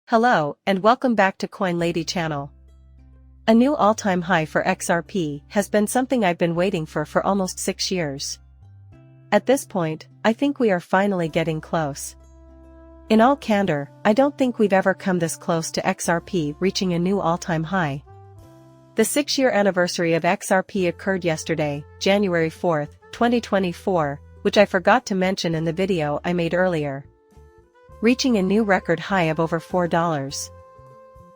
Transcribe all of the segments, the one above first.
Hello, and welcome back to Coin Lady channel. A new all-time high for XRP has been something I've been waiting for almost 6 years. At this point, I think we are finally getting close. In all candor, I don't think we've ever come this close to XRP reaching a new all-time high. The 6-year anniversary of XRP occurred yesterday, January 4, 2024, which I forgot to mention in the video I made earlier, reaching a new record high of over $4.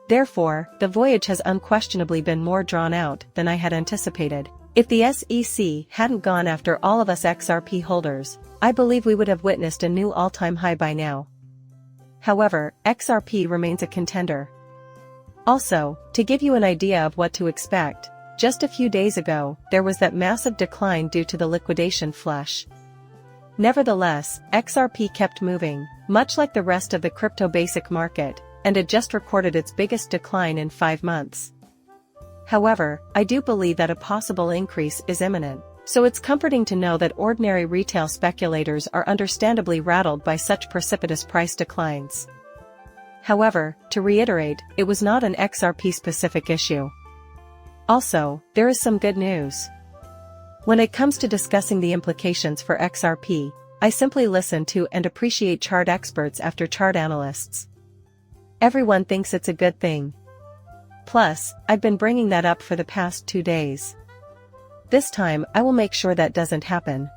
Therefore, the voyage has unquestionably been more drawn out than I had anticipated. If the SEC hadn't gone after all of us XRP holders, I believe we would have witnessed a new all-time high by now. However, XRP remains a contender. Also, to give you an idea of what to expect, just a few days ago, there was that massive decline due to the liquidation flush. Nevertheless, XRP kept moving, much like the rest of the crypto basic market, and had just recorded its biggest decline in 5 months. However, I do believe that a possible increase is imminent, so it's comforting to know that ordinary retail speculators are understandably rattled by such precipitous price declines. However, to reiterate, it was not an XRP-specific issue. Also, there is some good news. When it comes to discussing the implications for XRP, I simply listen to and appreciate chart experts after chart analysts. Everyone thinks it's a good thing. Plus, I've been bringing that up for the past 2 days. This time, I will make sure that doesn't happen.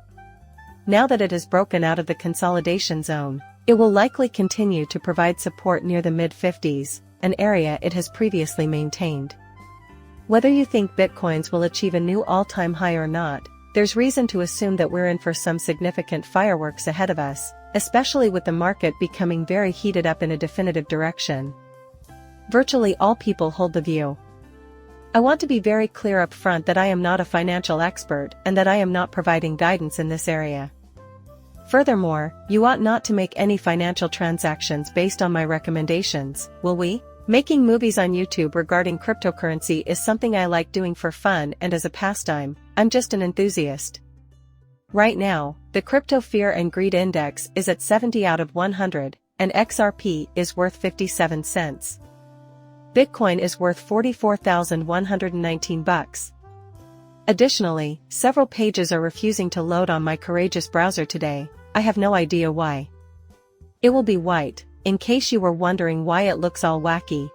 Now that it has broken out of the consolidation zone, it will likely continue to provide support near the mid-50s, an area it has previously maintained. Whether you think Bitcoins will achieve a new all-time high or not, there's reason to assume that we're in for some significant fireworks ahead of us, especially with the market becoming very heated up in a definitive direction. Virtually all people hold the view. I want to be very clear up front that I am not a financial expert and that I am not providing guidance in this area. Furthermore, you ought not to make any financial transactions based on my recommendations, will we? Making movies on YouTube regarding cryptocurrency is something I like doing for fun and as a pastime. I'm just an enthusiast. Right now, the Crypto Fear and Greed Index is at 70 out of 100, and XRP is worth 57 cents. Bitcoin is worth $44,119. Additionally, several pages are refusing to load on my courageous browser today. I have no idea why. It will be white, in case you were wondering why it looks all wacky.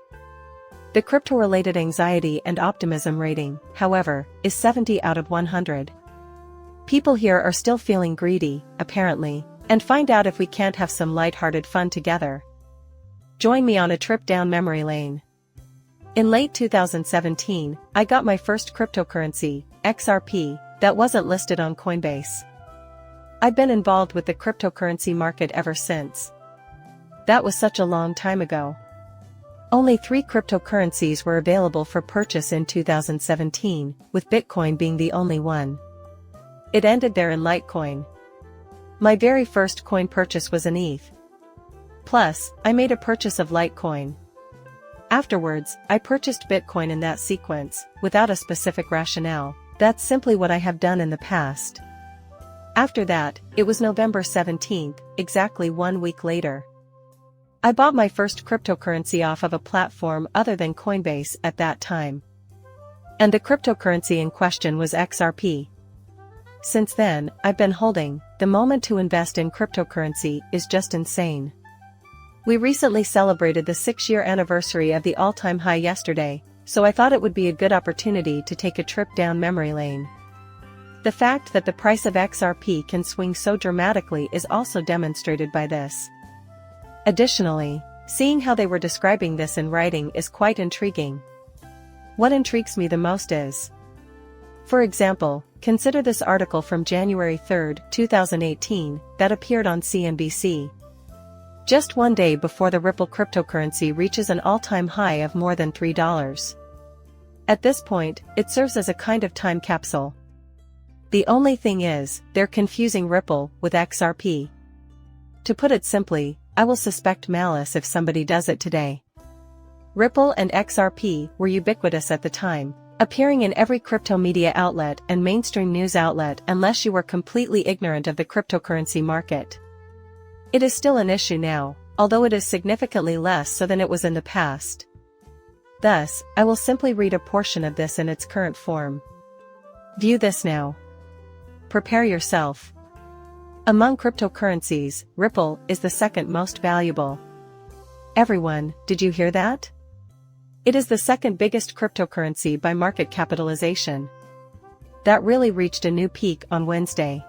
The crypto-related anxiety and optimism rating, however, is 70 out of 100. People here are still feeling greedy, apparently, and find out if we can't have some light-hearted fun together. Join me on a trip down memory lane. In late 2017, I got my first cryptocurrency, XRP, that wasn't listed on Coinbase. I've been involved with the cryptocurrency market ever since. That was such a long time ago. Only 3 cryptocurrencies were available for purchase in 2017, with Bitcoin being the only one. It ended there in Litecoin. My very first coin purchase was an ETH. Plus, I made a purchase of Litecoin. Afterwards, I purchased Bitcoin in that sequence, without a specific rationale. That's simply what I have done in the past. After that, it was November 17th, exactly 1 week later. I bought my first cryptocurrency off of a platform other than Coinbase at that time. And the cryptocurrency in question was XRP. Since then, I've been holding. The moment to invest in cryptocurrency is just insane. We recently celebrated the 6-year anniversary of the all-time high yesterday, so I thought it would be a good opportunity to take a trip down memory lane. The fact that the price of XRP can swing so dramatically is also demonstrated by this. Additionally, seeing how they were describing this in writing is quite intriguing. What intrigues me the most is, for example, consider this article from January 3, 2018, that appeared on CNBC. Just 1 day before the Ripple cryptocurrency reaches an all-time high of more than $3. At this point, it serves as a kind of time capsule. The only thing is, they're confusing Ripple with XRP. To put it simply, I will suspect malice if somebody does it today. Ripple and XRP were ubiquitous at the time, appearing in every crypto media outlet and mainstream news outlet unless you were completely ignorant of the cryptocurrency market. It is still an issue now, although it is significantly less so than it was in the past. Thus, I will simply read a portion of this in its current form. View this now. Prepare yourself. Among cryptocurrencies, Ripple is the second most valuable. Everyone, did you hear that? It is the second biggest cryptocurrency by market capitalization. That really reached a new peak on Wednesday.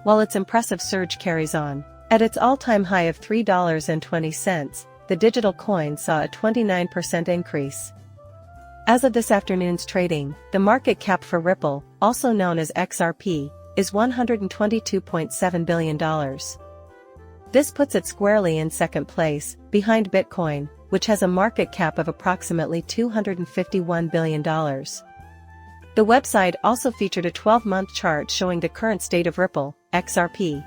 While its impressive surge carries on, at its all-time high of $3.20, the digital coin saw a 29% increase. As of this afternoon's trading, the market cap for Ripple, also known as XRP, is $122.7 billion. This puts it squarely in second place, behind Bitcoin, which has a market cap of approximately $251 billion. The website also featured a 12-month chart showing the current state of Ripple, XRP.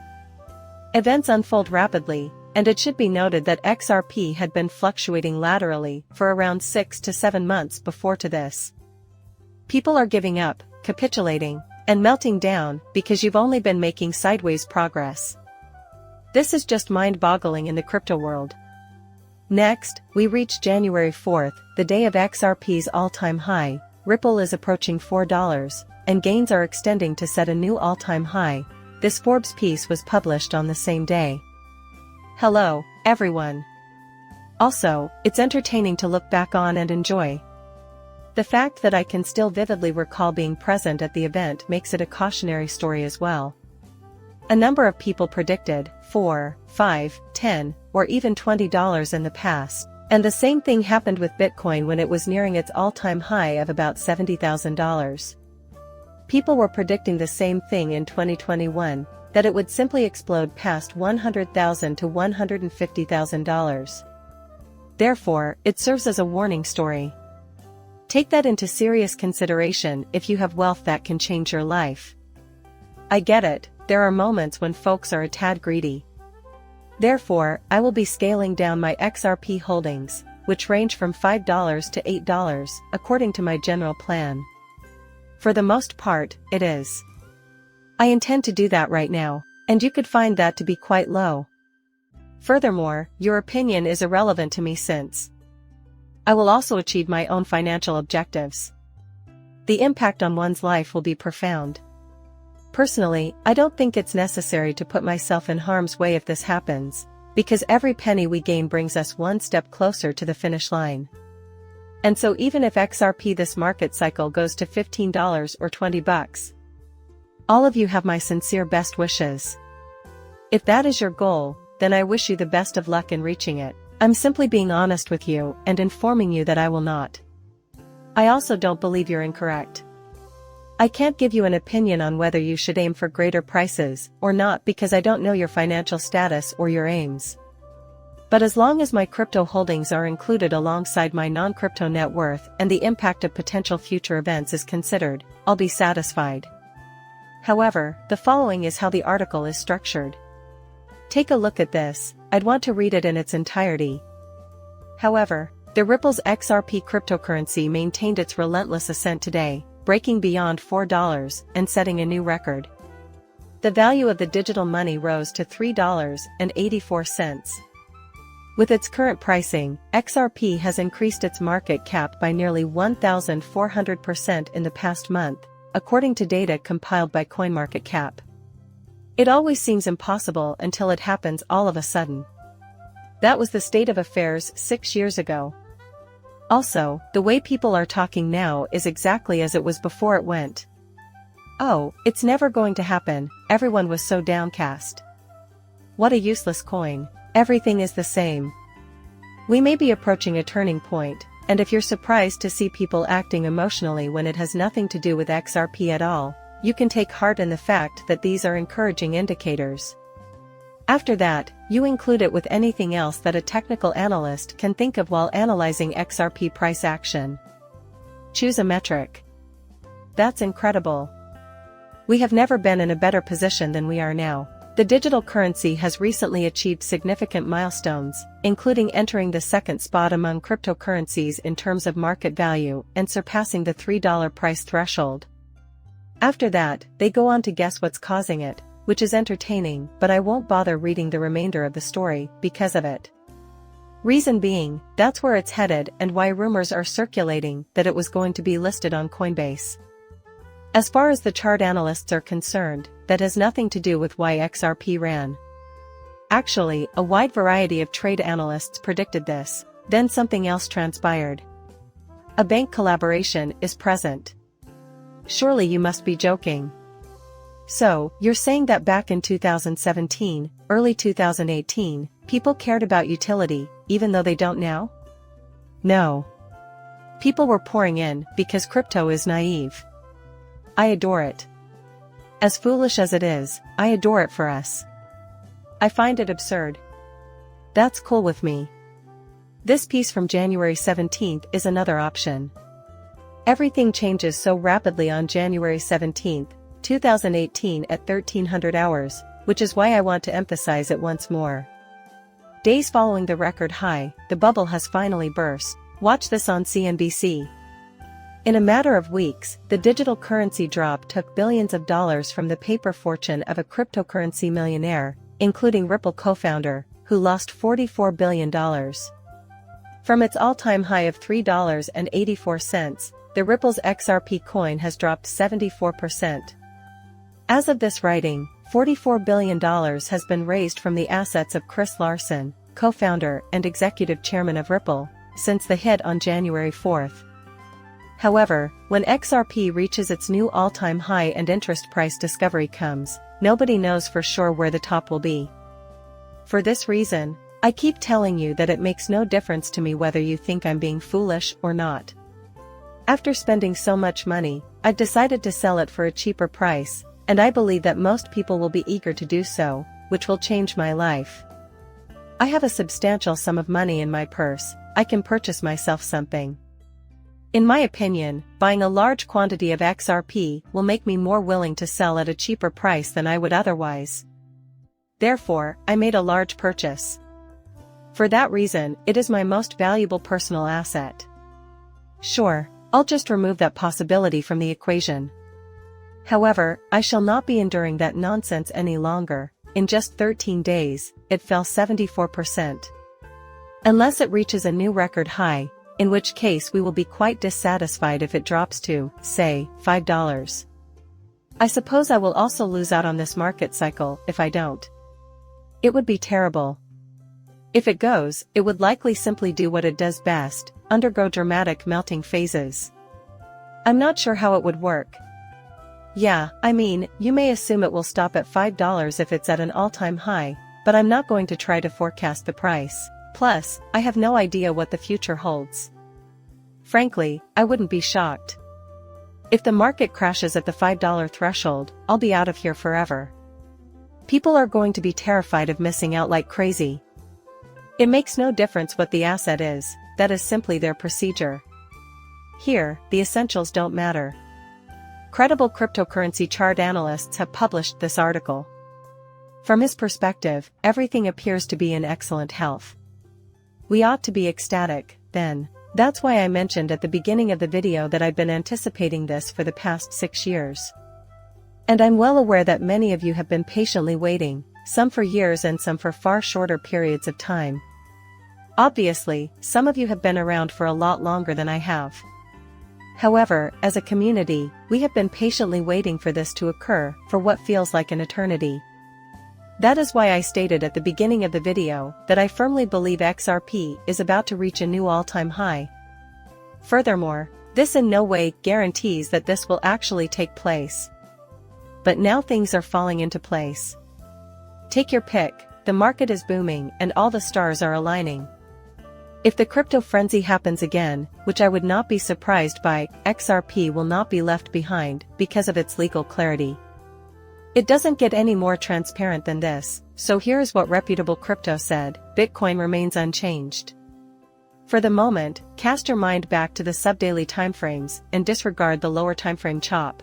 Events unfold rapidly, and it should be noted that XRP had been fluctuating laterally for around 6 to 7 months before to this. People are giving up, capitulating, and melting down because you've only been making sideways progress. This is just mind-boggling in the crypto world. Next, we reach January 4th, the day of XRP's all-time high. Ripple is approaching $4, and gains are extending to set a new all-time high. This Forbes piece was published on the same day. Hello, everyone. Also, it's entertaining to look back on and enjoy. The fact that I can still vividly recall being present at the event makes it a cautionary story as well. A number of people predicted $4, $5, $10, or even $20 in the past, and the same thing happened with Bitcoin when it was nearing its all-time high of about $70,000. People were predicting the same thing in 2021, that it would simply explode past $100,000 to $150,000. Therefore, it serves as a warning story. Take that into serious consideration if you have wealth that can change your life. I get it, there are moments when folks are a tad greedy. Therefore, I will be scaling down my XRP holdings, which range from $5 to $8, according to my general plan. For the most part, it is. I intend to do that right now, and you could find that to be quite low. Furthermore, your opinion is irrelevant to me since I will also achieve my own financial objectives. The impact on one's life will be profound. Personally, I don't think it's necessary to put myself in harm's way if this happens, because every penny we gain brings us one step closer to the finish line. And so even if XRP this market cycle goes to $15 or $20, all of you have my sincere best wishes. If that is your goal, then I wish you the best of luck in reaching it. I'm simply being honest with you and informing you that I will not. I also don't believe you're incorrect. I can't give you an opinion on whether you should aim for greater prices or not because I don't know your financial status or your aims. But as long as my crypto holdings are included alongside my non-crypto net worth and the impact of potential future events is considered, I'll be satisfied. However, the following is how the article is structured. Take a look at this. I'd want to read it in its entirety. However, the Ripple's XRP cryptocurrency maintained its relentless ascent today, breaking beyond $4 and setting a new record. The value of the digital money rose to $3.84. With its current pricing, XRP has increased its market cap by nearly 1,400% in the past month, according to data compiled by CoinMarketCap. It always seems impossible until it happens all of a sudden. That was the state of affairs 6 years ago. Also, the way people are talking now is exactly as it was before it went. Oh, it's never going to happen, everyone was so downcast. What a useless coin, everything is the same. We may be approaching a turning point, and if you're surprised to see people acting emotionally when it has nothing to do with XRP at all, you can take heart in the fact that these are encouraging indicators. After that, you include it with anything else that a technical analyst can think of while analyzing XRP price action. Choose a metric. That's incredible. We have never been in a better position than we are now. The digital currency has recently achieved significant milestones, including entering the second spot among cryptocurrencies in terms of market value and surpassing the $3 price threshold. After that, they go on to guess what's causing it. which is entertaining, but I won't bother reading the remainder of the story because of it. Reason being, that's where it's headed and why rumors are circulating that it was going to be listed on Coinbase. As far as the chart analysts are concerned, that has nothing to do with why XRP ran. Actually, a wide variety of trade analysts predicted this, then something else transpired. A bank collaboration is present. Surely you must be joking. So, you're saying that back in 2017, early 2018, people cared about utility, even though they don't now? No. People were pouring in because crypto is naive. I adore it. As foolish as it is, I adore it for us. I find it absurd. That's cool with me. This piece from January 17th is another option. Everything changes so rapidly on January 17th, 2018 at 1300 hours, which is why I want to emphasize it once more. Days following the record high, the bubble has finally burst. Watch this on CNBC. In a matter of weeks, the digital currency drop took billions of dollars from the paper fortune of a cryptocurrency millionaire, including Ripple co-founder, who lost $44 billion. From its all-time high of $3.84, the Ripple's XRP coin has dropped 74%. As of this writing, $44 billion has been raised from the assets of Chris Larsen, co-founder and executive chairman of Ripple, since the hit on January 4th. However, when XRP reaches its new all-time high and interest price discovery comes, nobody knows for sure where the top will be. For this reason, I keep telling you that it makes no difference to me whether you think I'm being foolish or not. After spending so much money, I've decided to sell it for a cheaper price, and I believe that most people will be eager to do so, which will change my life. I have a substantial sum of money in my purse, I can purchase myself something. In my opinion, buying a large quantity of XRP will make me more willing to sell at a cheaper price than I would otherwise. Therefore, I made a large purchase. For that reason, it is my most valuable personal asset. Sure, I'll just remove that possibility from the equation. However, I shall not be enduring that nonsense any longer. In just 13 days, it fell 74%. Unless it reaches a new record high, in which case we will be quite dissatisfied if it drops to, say, $5. I suppose I will also lose out on this market cycle if I don't. It would be terrible. If it goes, it would likely simply do what it does best, undergo dramatic melting phases. I'm not sure how it would work. Yeah, I mean, you may assume it will stop at $5 if it's at an all-time high, but I'm not going to try to forecast the price. Plus, I have no idea what the future holds. Frankly, I wouldn't be shocked. If the market crashes at the $5 threshold, I'll be out of here forever. People are going to be terrified of missing out like crazy. It makes no difference what the asset is, that is simply their procedure. Here, the essentials don't matter. Credible cryptocurrency chart analysts have published this article. From his perspective, everything appears to be in excellent health. We ought to be ecstatic, then. That's why I mentioned at the beginning of the video that I've been anticipating this for the past 6 years. And I'm well aware that many of you have been patiently waiting, some for years and some for far shorter periods of time. Obviously, some of you have been around for a lot longer than I have. However, as a community, we have been patiently waiting for this to occur for what feels like an eternity. That is why I stated at the beginning of the video that I firmly believe XRP is about to reach a new all-time high. Furthermore, this in no way guarantees that this will actually take place. But now things are falling into place. Take your pick, the market is booming and all the stars are aligning. If the crypto frenzy happens again, which I would not be surprised by, XRP will not be left behind because of its legal clarity. It doesn't get any more transparent than this, so here is what reputable crypto said: Bitcoin remains unchanged. For the moment, cast your mind back to the sub-daily timeframes and disregard the lower timeframe chop.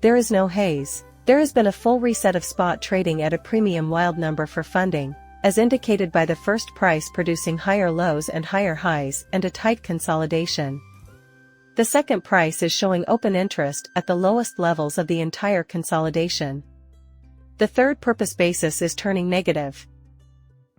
There is no haze. There has been a full reset of spot trading at a premium wild number for funding, as indicated by the first price producing higher lows and higher highs and a tight consolidation. The second price is showing open interest at the lowest levels of the entire consolidation. The third purpose basis is turning negative.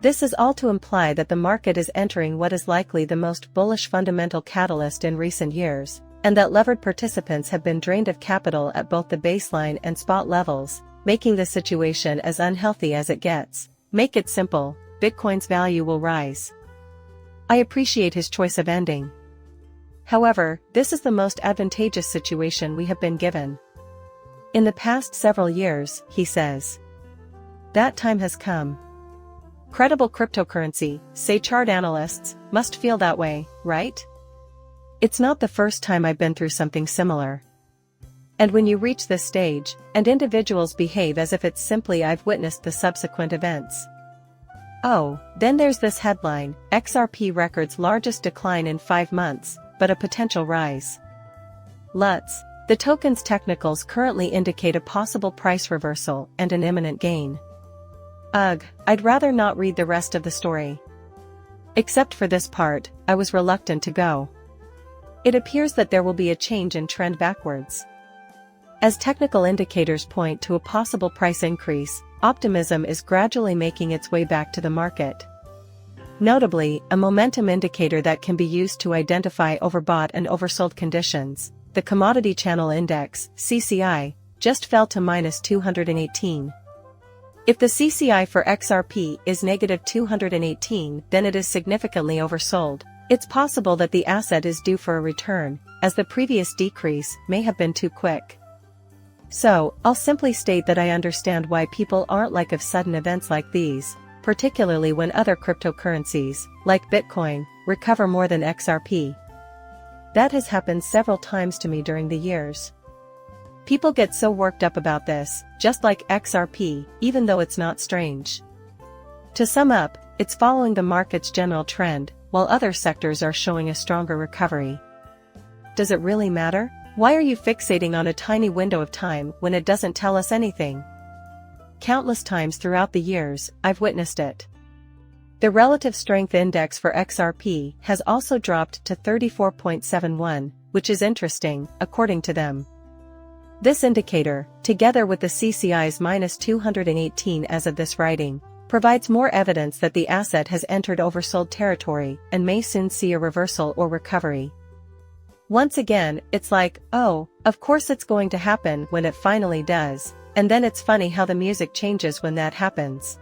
This is all to imply that the market is entering what is likely the most bullish fundamental catalyst in recent years, and that levered participants have been drained of capital at both the baseline and spot levels, making the situation as unhealthy as it gets. Make it simple, Bitcoin's value will rise. I appreciate his choice of ending. However, this is the most advantageous situation we have been given. In the past several years, he says. That time has come. Credible cryptocurrency, say chart analysts, must feel that way, right? It's not the first time I've been through something similar. And when you reach this stage, and individuals behave as if it's simply I've witnessed the subsequent events. Oh, then there's this headline, XRP records largest decline in 5 months, but a potential rise. LUTs, the token's technicals currently indicate a possible price reversal and an imminent gain. Ugh, I'd rather not read the rest of the story. Except for this part, I was reluctant to go. It appears that there will be a change in trend backwards. As technical indicators point to a possible price increase, optimism is gradually making its way back to the market. Notably, a momentum indicator that can be used to identify overbought and oversold conditions, the Commodity Channel Index, CCI, just fell to -218. If the CCI for XRP is -218, then it is significantly oversold. It's possible that the asset is due for a return, as the previous decrease may have been too quick. So, I'll simply state that I understand why people aren't like of sudden events like these, particularly when other cryptocurrencies, like Bitcoin, recover more than XRP. That has happened several times to me during the years. People get so worked up about this, just like XRP, even though it's not strange. To sum up, it's following the market's general trend, while other sectors are showing a stronger recovery. Does it really matter? Why are you fixating on a tiny window of time when it doesn't tell us anything? Countless times throughout the years, I've witnessed it. The relative strength index for XRP has also dropped to 34.71, which is interesting, according to them. This indicator, together with the CCI's -218 as of this writing, provides more evidence that the asset has entered oversold territory and may soon see a reversal or recovery. Once again, it's like, oh, of course it's going to happen when it finally does, and then it's funny how the music changes when that happens.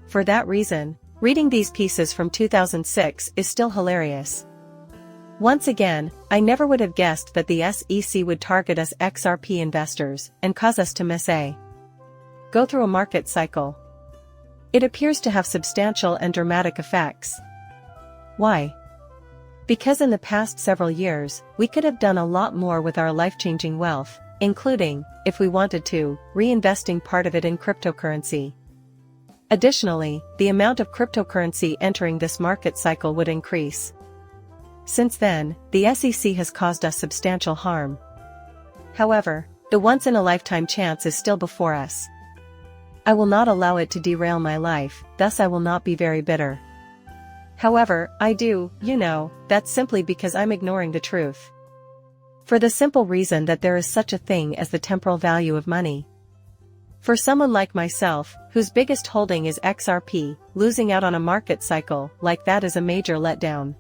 For that reason, reading these pieces from 2006 is still hilarious. Once again, I never would have guessed that the SEC would target us XRP investors and cause us to go through a market cycle. It appears to have substantial and dramatic effects. Why? Because in the past several years, we could have done a lot more with our life-changing wealth, including, if we wanted to, reinvesting part of it in cryptocurrency. Additionally, the amount of cryptocurrency entering this market cycle would increase. Since then, the SEC has caused us substantial harm. However, the once-in-a-lifetime chance is still before us. I will not allow it to derail my life, thus I will not be very bitter. However, I do, that's simply because I'm ignoring the truth. For the simple reason that there is such a thing as the temporal value of money. For someone like myself, whose biggest holding is XRP, losing out on a market cycle like that is a major letdown.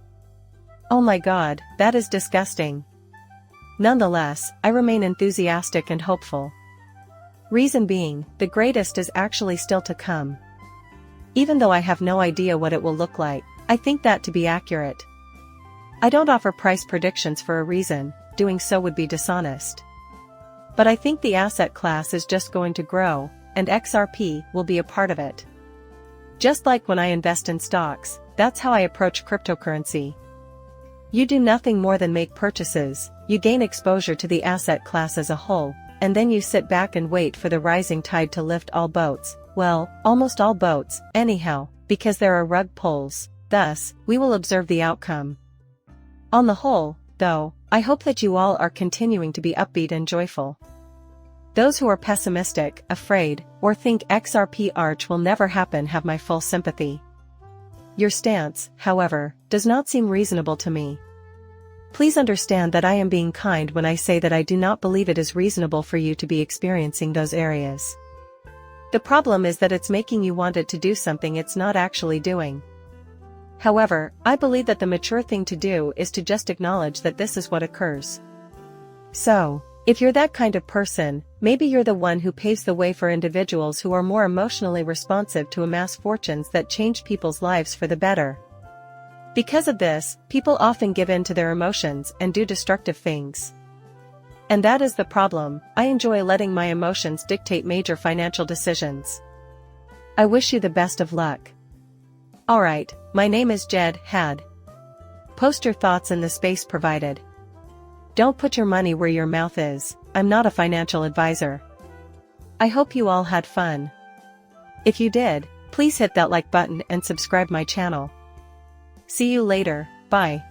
Oh my God, that is disgusting. Nonetheless, I remain enthusiastic and hopeful. Reason being, the greatest is actually still to come. Even though I have no idea what it will look like, I think that to be accurate. I don't offer price predictions for a reason, doing so would be dishonest. But I think the asset class is just going to grow, and XRP will be a part of it. Just like when I invest in stocks, that's how I approach cryptocurrency. You do nothing more than make purchases, you gain exposure to the asset class as a whole, and then you sit back and wait for the rising tide to lift all boats, well, almost all boats, anyhow, because there are rug pulls, thus, we will observe the outcome. On the whole, though, I hope that you all are continuing to be upbeat and joyful. Those who are pessimistic, afraid, or think XRP arch will never happen have my full sympathy. Your stance, however, does not seem reasonable to me. Please understand that I am being kind when I say that I do not believe it is reasonable for you to be experiencing those areas. The problem is that it's making you want it to do something it's not actually doing. However, I believe that the mature thing to do is to just acknowledge that this is what occurs. So, if you're that kind of person, maybe you're the one who paves the way for individuals who are more emotionally responsive to amass fortunes that change people's lives for the better. Because of this, people often give in to their emotions and do destructive things. And that is the problem. I enjoy letting my emotions dictate major financial decisions. I wish you the best of luck. Alright, my name is Jed Had. Post your thoughts in the space provided. Don't put your money where your mouth is. I'm not a financial advisor. I hope you all had fun. If you did, please hit that like button and subscribe my channel. See you later, bye.